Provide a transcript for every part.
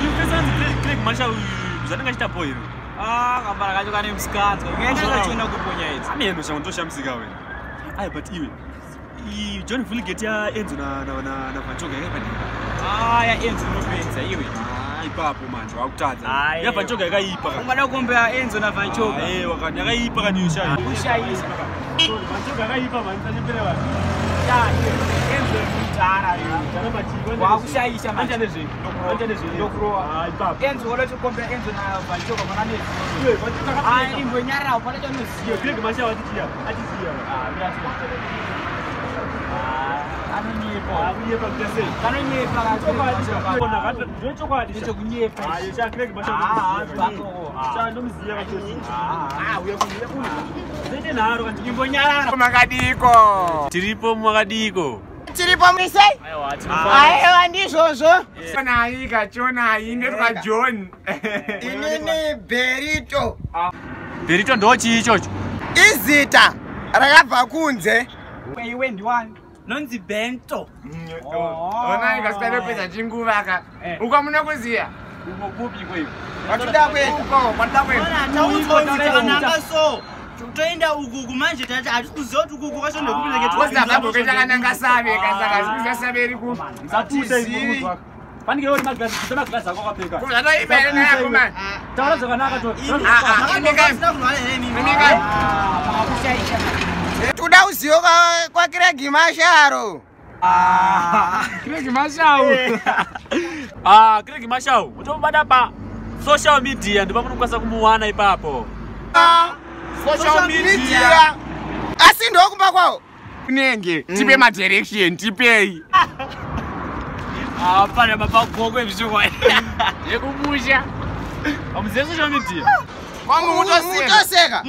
Iwe pesa Craig Marshall uzananga chita boy. Kabara kacho kane msikatso. Ngeke chona kuponya idzi. Ameno shangondosha msika wena. Ayi but iwe. John Fulgate ya Enzo na Vanchoka yakaipa. Ya Enzo nopenza iwe. Ipapo manje wakutadza. Ya Vanchoka yakaipa. Ungada kumbea Enzo na Vanchoka. Wakati yakaipa kanyusha. Ushayisa. Vanchoka yakaipa manje mbele wapi? Ya Enzo mutara yo. Janaba chiko. Wakushayisa manje. Anja nezwe. Ndokro. Ipapo. Enzo wala kumbea Enzo na Vanchoka manane. Iwe Vanchoka. Imbo nyara upata cho nusiyo. Craig Marshall atijia. Kanonyepa kutese. Kanonyepa kutese. Kona kata ndochokwadi. Ndokunyepa. Ayo Craig Marshall. Cha ndomuziya kachosi. Uya kuni. Zete naro kanti nyimbo nyara. Makadiko. Tiripo mwakadiko. Tiripo mwise? Ayo andizvozvo. Chonai chonai ndetwa John. Inini Berito. Berito ndochi ichocho. Izita rakabva kunze. Iwe ndiwani. Nonzi Bento. Ona ikasitare pesa chinguva aka. Uko muna kuziya. Uko kupi kweyo. Watuda kweyo. Uko watuda kweyo. Ona taunzika nanga so. Toenda ugugu manje tati atikuziva kuti ugugu kwashonde kupinzeke tu. Kosta babo kechakananga sabe kasaka zikuza saberi ku. Nzatuta ikuzwa. Panike yori magazi kitema gaza kwa kapeka. Kuzata ibere na yako man. Tawala zakanaka to. Tuda uziyo kwa Craig Marshall. Craig Marshall. Craig Marshall. Utobada pa social media ndipo munokwanisa kumuwana ipapo. Social media. Asi ndokumba kwawo. Kunenge tipe ma direction tipei. Pana baba gogo evizwa. Yekumusha. Amuziye social media. Kwamu utoseka.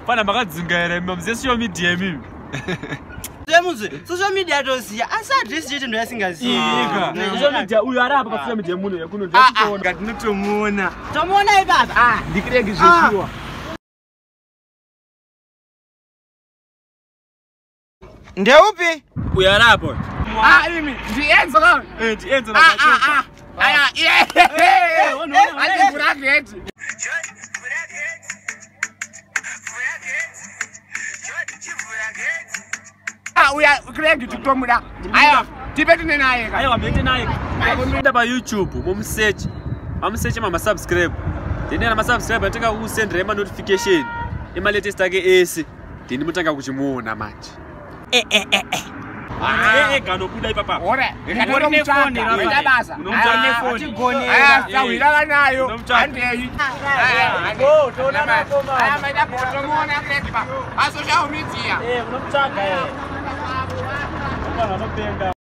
Pana makadzinga ere amuziye social media mimi. Temuze social media toziya asa address chete ndo yasingaziyi. Social media uyu ari apa pa social media muno yakuno ndikuona. Ngati notomuona. Tomuona ibaba. Ndikirege zvishiwa. Ndeupi? Uyu ari apa? Imi ndienzo ka. Ndienzo na Vanchoka. Aya, ati bracket. Uya Craig tutomuda. Aya, tipetine naye ka. Ayo wamete naye. Akomenda pa YouTube, mumsearch. Amsearch mama subscribe. Ndinena ma subscribe ataka kusendera ma notification. Ima latest ake ese. Ndini mutanga kuchimuona manje. Gano kuda ipapa. Ora, ngati ne phone ra basa. Ne phone. Gone. Aya, tawira nayo. Andei. Go, tona na koma. Aya, maida boto muona Craig pa. Social media. Unomtsaka. Baba nopenga.